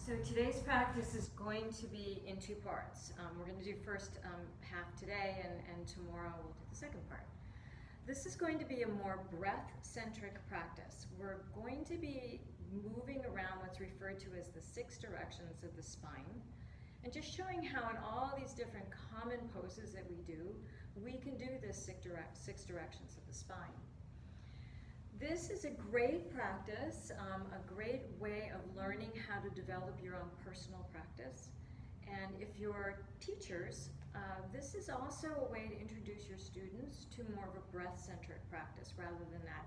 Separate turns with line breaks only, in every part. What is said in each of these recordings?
So today's practice is going to be in two parts. We're going to do first half today, and tomorrow we'll do the second part. This is going to be a more breath-centric practice. We're going to be moving around what's referred to as the 6 directions of the spine, and just showing how in all these different common poses that we do, we can do this 6 directions of the spine. This is a great practice, a great way of learning how to develop your own personal practice. And if you're teachers, this is also a way to introduce your students to more of a breath-centric practice rather than that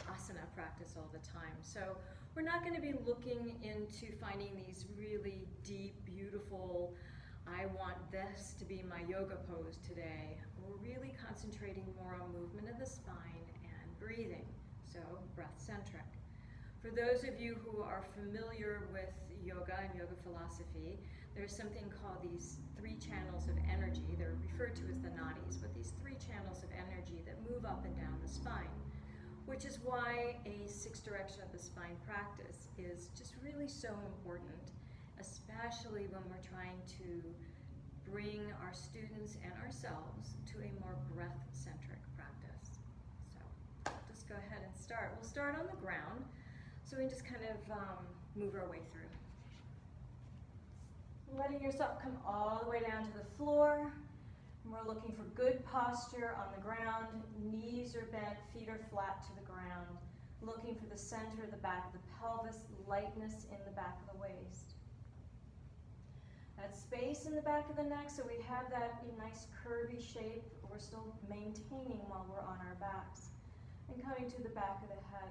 asana practice all the time. So we're not going to be looking into finding these really deep, beautiful, I want this to be my yoga pose today. We're really concentrating more on movement of the spine and breathing. So breath-centric. For those of you who are familiar with yoga and yoga philosophy, there's something called these 3 channels of energy. They're referred to as the nadis, but these 3 channels of energy that move up and down the spine, which is why a 6 direction of the spine practice is just really so important, especially when we're trying to bring our students and ourselves to a more breath-centric practice. Go ahead and start. We'll start on the ground, so we can just kind of move our way through. Letting yourself come all the way down to the floor. And we're looking for good posture on the ground. Knees are bent, feet are flat to the ground. Looking for the center of the back of the pelvis, lightness in the back of the waist. That space in the back of the neck, so we have that nice curvy shape we're still maintaining while we're on our backs. And coming to the back of the head.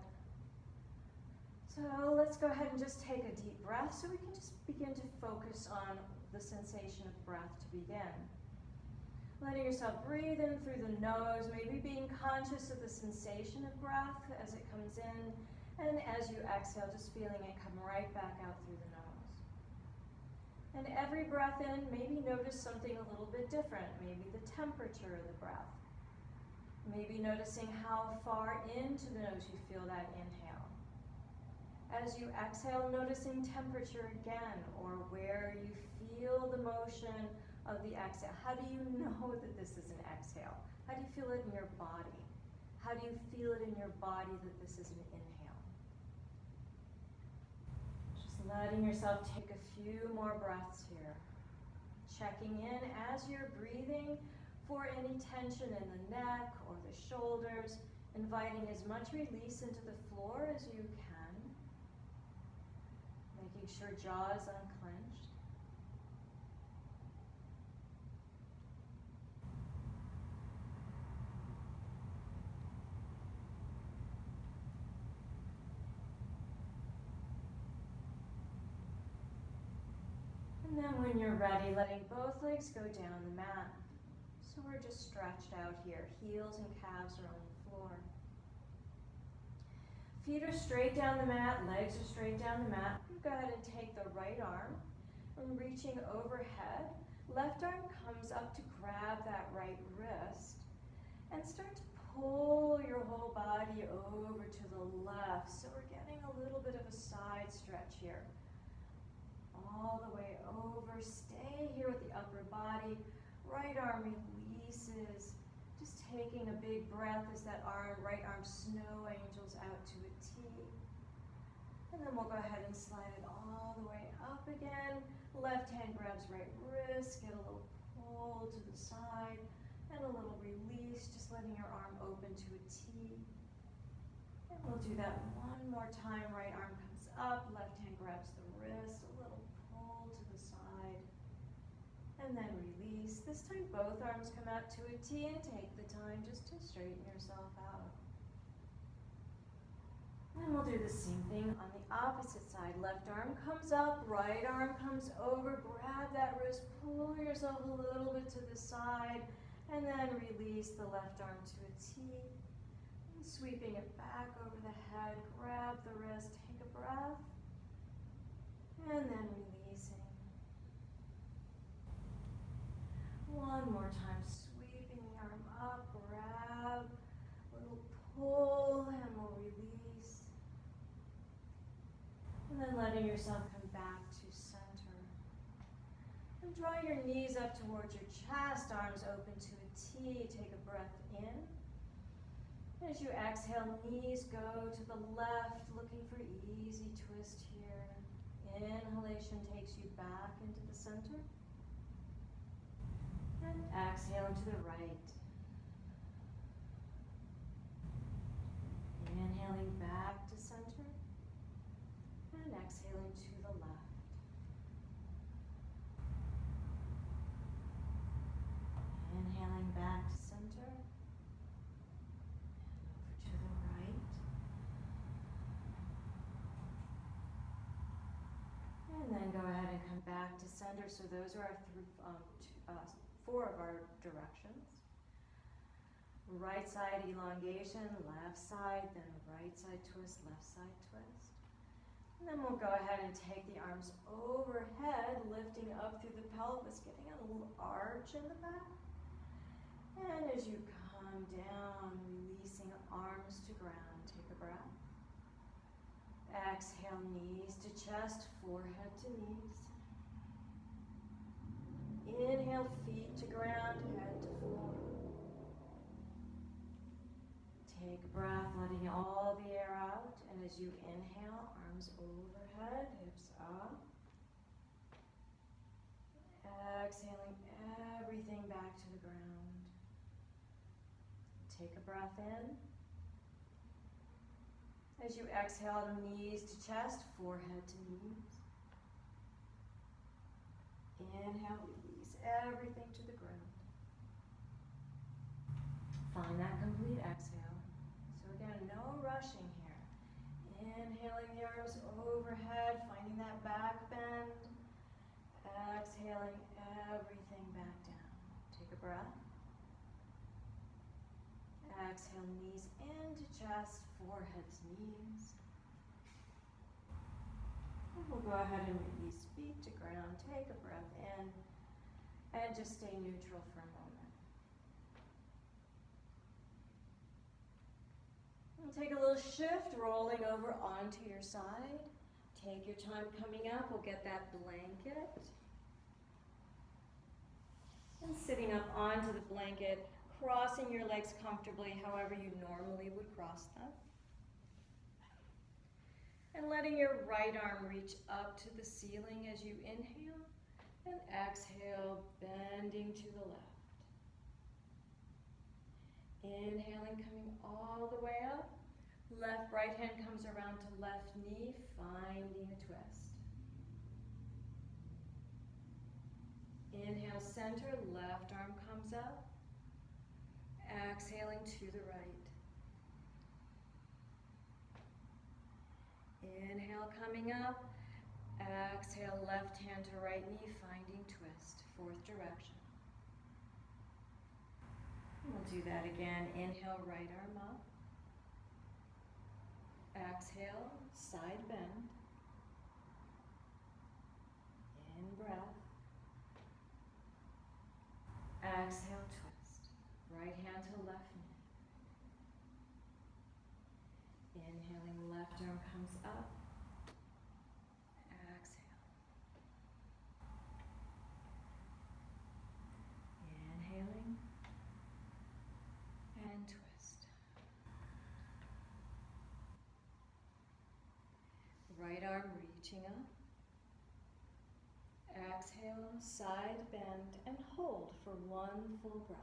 So let's go ahead and just take a deep breath so we can just begin to focus on the sensation of breath to begin. Letting yourself breathe in through the nose, maybe being conscious of the sensation of breath as it comes in, and as you exhale, just feeling it come right back out through the nose. And every breath in, maybe notice something a little bit different, maybe the temperature of the breath. Maybe noticing how far into the nose you feel that inhale. As you exhale, noticing temperature again, or where you feel the motion of the exhale. How do you know that this is an exhale? How do you feel it in your body? How do you feel it in your body that this is an inhale? Just letting yourself take a few more breaths here. Checking in as you're breathing for any tension in the neck or the shoulders, inviting as much release into the floor as you can, making sure jaw is unclenched. And then when you're ready, letting both legs go down the mat. So we're just stretched out here. Heels and calves are on the floor. Feet are straight down the mat, legs are straight down the mat. Go ahead and take the right arm and reaching overhead. Left arm comes up to grab that right wrist and start to pull your whole body over to the left. So we're getting a little bit of a side stretch here. All the way over. Stay here with the upper body. Right arm releases, just taking a big breath as that right arm snow angels out to a T. And then we'll go ahead and slide it all the way up again. Left hand grabs right wrist, get a little pull to the side, and a little release, just letting your arm open to a T. And we'll do that one more time. Right arm comes up, left hand grabs the wrist, a little pull to the side. And then release. This time both arms come out to a T and take the time just to straighten yourself out. And we'll do the same thing on the opposite side. Left arm comes up, right arm comes over, grab that wrist, pull yourself a little bit to the side, and then release the left arm to a T. And sweeping it back over the head, grab the wrist, take a breath, and then releasing. One more time, sweeping the arm up, grab, little pull, and we'll release. And then letting yourself come back to center. And draw your knees up towards your chest, arms open to a T. Take a breath in. As you exhale, knees go to the left, looking for easy twist here. Inhalation takes you back into the center. And exhale to the right. Inhaling back to center. And exhaling to the left. Inhaling back to center. And over to the right. And then go ahead and come back to center. So those are our four of our directions. Right side elongation, left side, then right side twist, left side twist. And then we'll go ahead and take the arms overhead, lifting up through the pelvis, getting a little arch in the back. And as you come down, releasing arms to ground, take a breath. Exhale, knees to chest, forehead to knees. Inhale, feet to ground, head to floor. Take a breath, letting all the air out. And as you inhale, arms overhead, hips up. Exhaling everything back to the ground. Take a breath in. As you exhale, knees to chest, forehead to knees. Inhale, release everything to the ground. Find that complete exhale. So again, no rushing here. Inhaling the arms overhead, finding that back bend. Exhaling everything back down. Take a breath. Exhale, knees into chest, forehead to knees. And we'll go ahead and release feet to ground. Take a breath in and just stay neutral for a moment. And take a little shift, rolling over onto your side. Take your time coming up. We'll get that blanket. And sitting up onto the blanket, crossing your legs comfortably however you normally would cross them. And letting your right arm reach up to the ceiling as you inhale, and exhale, bending to the left. Inhaling, coming all the way up. Right hand comes around to left knee, finding a twist. Inhale, center, left arm comes up. Exhaling to the right. Inhale, coming up. Exhale, left hand to right knee, finding twist, fourth direction. We'll do that again. Inhale, right arm up. Exhale, side bend. In breath. Exhale, twist. Right hand to left knee. Inhaling, left arm comes up. Exhale. Inhaling. And twist. Right arm reaching up. Exhale, side bend, and hold for one full breath.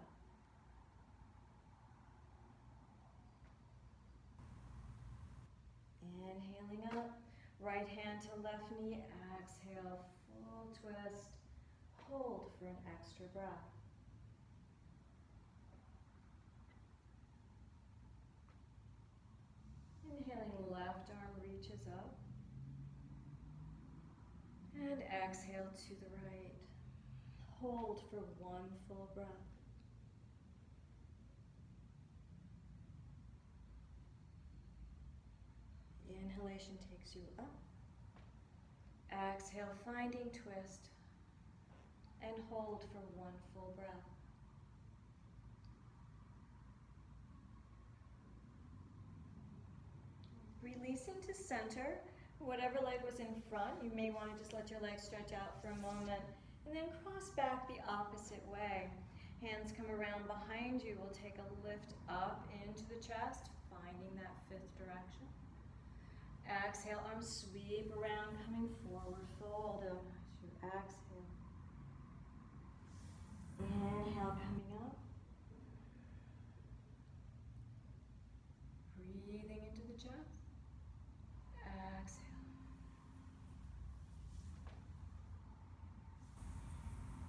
Inhaling up, right hand to left knee, exhale, full twist, hold for an extra breath. Inhaling, left arm reaches up. And exhale to the right. Hold for one full breath. Inhalation takes you up. Exhale, finding twist. And hold for one full breath. Releasing to center. Whatever leg was in front, you may want to just let your legs stretch out for a moment And then cross back the opposite way. Hands come around behind you. We'll take a lift up into the chest, finding that fifth direction. Exhale, arms sweep around, coming forward, fold them as you exhale. Inhale, coming up. Breathing into the chest. Exhale.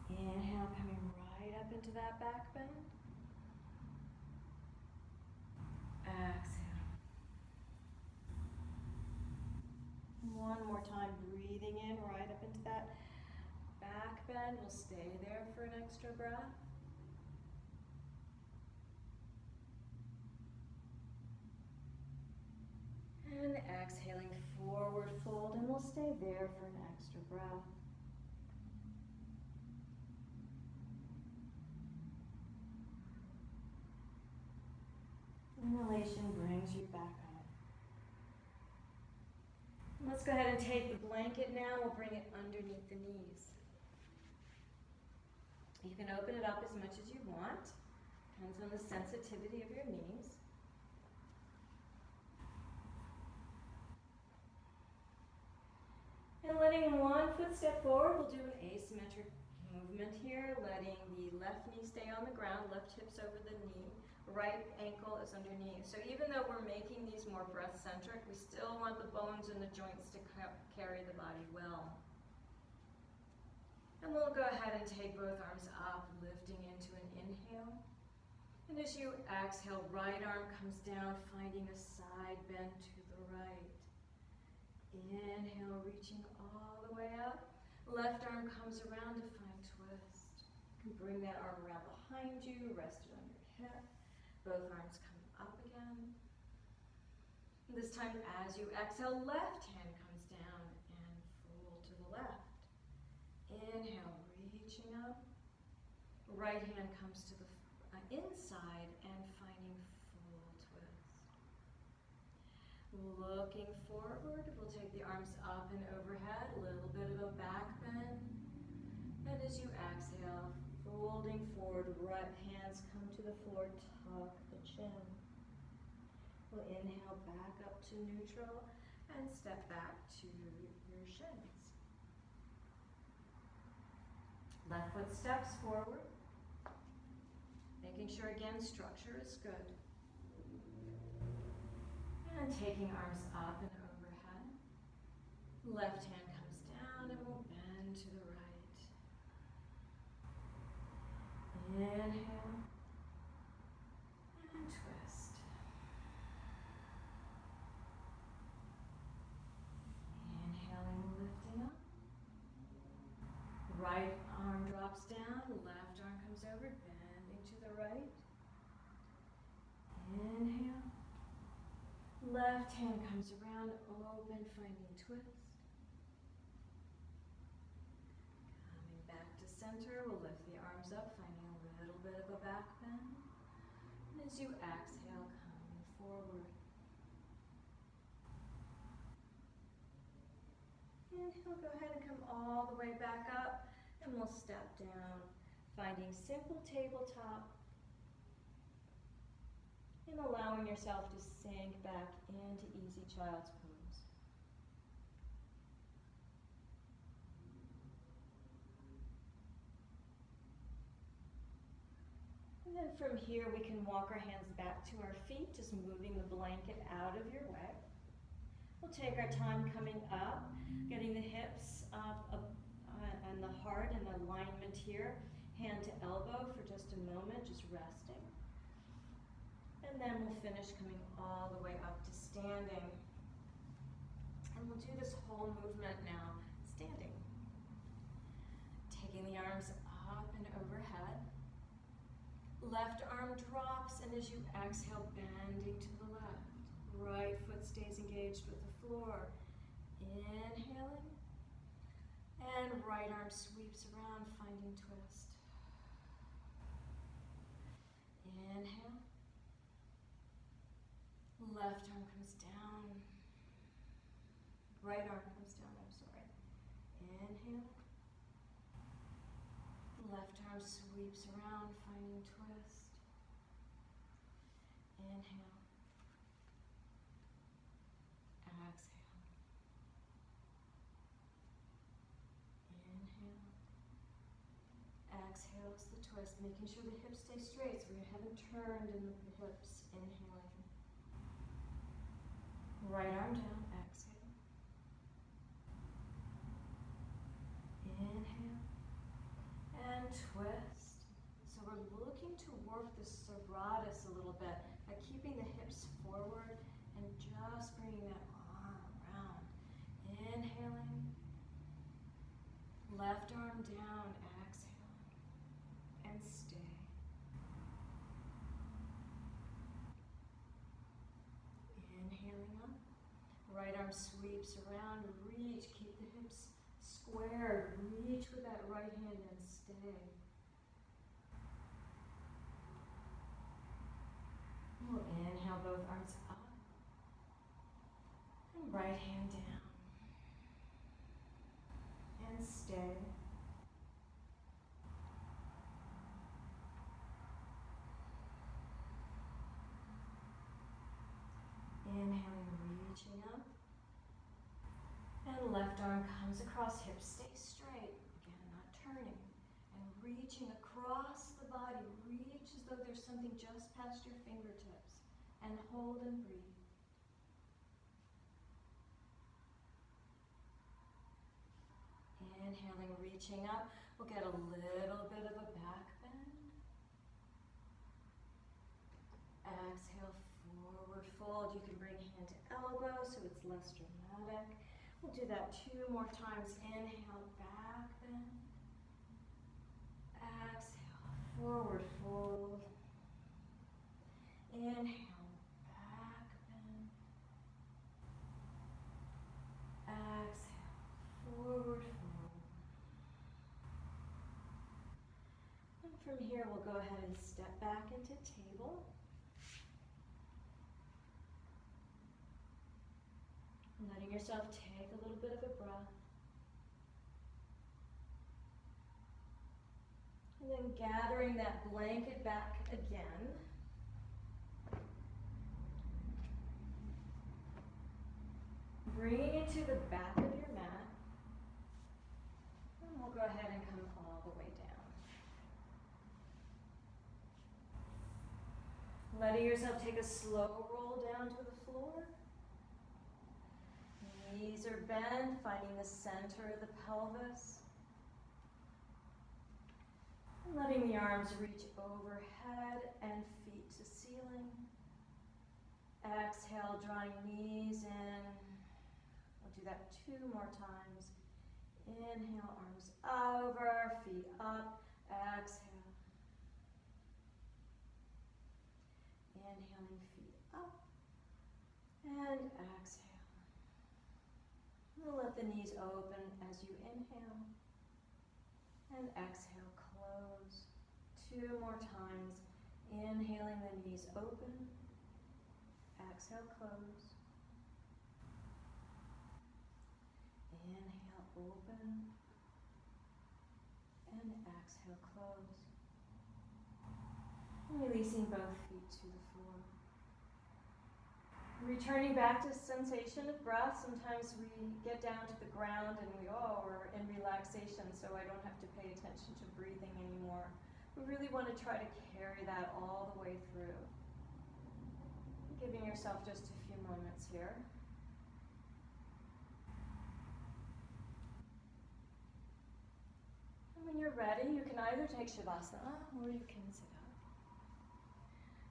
Inhale, coming right up into that back bend. Exhale. One more time, breathing in right up into that back bend. We'll stay there for an extra breath. And exhaling, forward fold, and we'll stay there for an extra breath. Inhalation brings you back up. Let's go ahead and take the blanket now. We'll bring it underneath the knees. You can open it up as much as you want. Depends on the sensitivity of your knees. And letting one foot step forward, we'll do an asymmetric movement here, letting the left knee stay on the ground, left hips over the knee, right ankle is underneath. So even though we're making these more breath-centric, we still want the bones and the joints to carry the body well. And we'll go ahead and take both arms up, lifting into an inhale. And as you exhale, right arm comes down, finding a side bend to the right. Inhale, reaching all the way up. Left arm comes around to find twist. You can bring that arm around behind you, rest it on your hip. Both arms come up again. This time, as you exhale, left hand comes down and fold to the left. Inhale, reaching up. Right hand comes to the inside and finding full twist. Looking forward, we'll take the arms up and overhead, a little bit of a back bend. And as you exhale, folding forward, right hands come to the floor, tuck the chin. We'll inhale back up to neutral and step back to your shins. Left foot steps forward. Making sure, again, structure is good. And taking arms up and overhead. Left hand comes down and we'll bend to the right. Inhale. And twist. Inhaling, lifting up. Right arm drops down, left arm comes over, bending to the right. Inhale. Left hand comes around, open, finding twist. Coming back to center, we'll lift the arms up, finding a little bit of a back bend. And as you exhale, coming forward. Inhale, go ahead and come all the way back up, and we'll step down, finding simple tabletop, and allowing yourself to sink back into easy child's pose. And then from here, we can walk our hands back to our feet, just moving the blanket out of your way. We'll take our time coming up, getting the hips up, and the heart in alignment here. Hand to elbow for just a moment, just resting. And then we'll finish coming all the way up to standing. And we'll do this whole movement now, standing. Taking the arms up and overhead. Left arm drops, and as you exhale, bending to the left. Right foot stays engaged with the floor. Inhaling. And right arm sweeps around, finding twist. Inhale. Left arm comes down. Right arm comes down, I'm sorry. Inhale. Left arm sweeps around, finding twist. Inhale. Exhale. Inhale. Exhale is the twist, making sure the hips stay straight so we haven't turned in the hips. Inhaling. Right arm down, exhale. Inhale. And twist. So we're looking to work the serratus a little bit by keeping the hips forward and just bringing that arm around. Inhaling. Left arm down, exhale. And stay. Inhaling up. Right arm sweeps around, reach, keep the hips squared. Reach with that right hand and stay. We'll inhale both arms up. And right hand down. And stay. Inhaling, reaching up. And left arm comes across, hips stay straight. Again, not turning. And reaching across the body. Reach as though there's something just past your fingertips. And hold and breathe. Inhaling, reaching up. We'll get a little bit of a back bend. Exhale, forward fold. You can bring hand to elbow so it's less dramatic. We'll do that 2 more times. Inhale, back bend. Exhale, forward fold. Inhale, back bend. Exhale, forward fold. And from here, we'll go ahead and step back into table. Letting yourself take a little bit of a breath. And then gathering that blanket back again. Bringing it to the back of your mat. And we'll go ahead and come all the way down. Letting yourself take a slow roll down to the floor. Knees are bent, finding the center of the pelvis. And letting the arms reach overhead and feet to ceiling. Exhale, drawing knees in. We'll do that 2 more times. Inhale, arms over, feet up. Exhale. Inhaling, feet up. And exhale. We'll let the knees open as you inhale. And exhale, close. 2 more times. Inhaling, the knees open. Exhale, close. Inhale, open. And exhale, close. And releasing both feet to the floor. Returning back to sensation of breath. Sometimes we get down to the ground and we're in relaxation, so I don't have to pay attention to breathing anymore. We really want to try to carry that all the way through. Giving yourself just a few moments here. And when you're ready, you can either take Shavasana or you can sit up.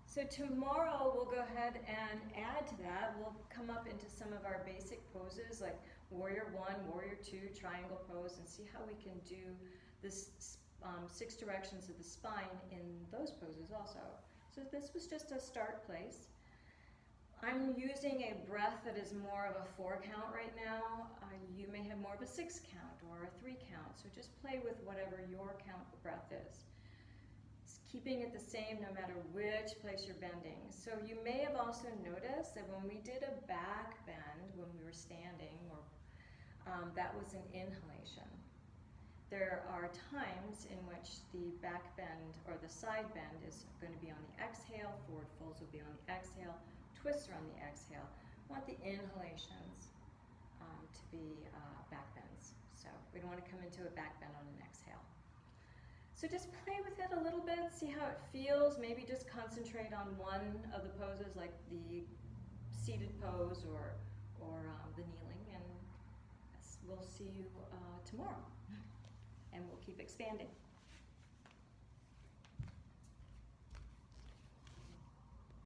So tomorrow we'll go ahead and add to that. We'll come up into some of our basic poses like Warrior 1, Warrior 2, Triangle pose, and see how we can do this 6 directions of the spine in those poses also. So this was just a start place. I'm using a breath that is more of a 4 count right now. You may have more of a 6 count or a 3 count, so just play with whatever your count of breath is. Keeping it the same no matter which place you're bending. So you may have also noticed that when we did a back bend, when we were standing, or that was an inhalation. There are times in which the back bend or the side bend is going to be on the exhale, forward folds will be on the exhale, twists are on the exhale. We want the inhalations to be back bends. So we don't want to come into a back bend on an exhale. So just play with it a little bit, see how it feels. Maybe just concentrate on one of the poses, like the seated pose or the kneeling, and we'll see you tomorrow. And we'll keep expanding.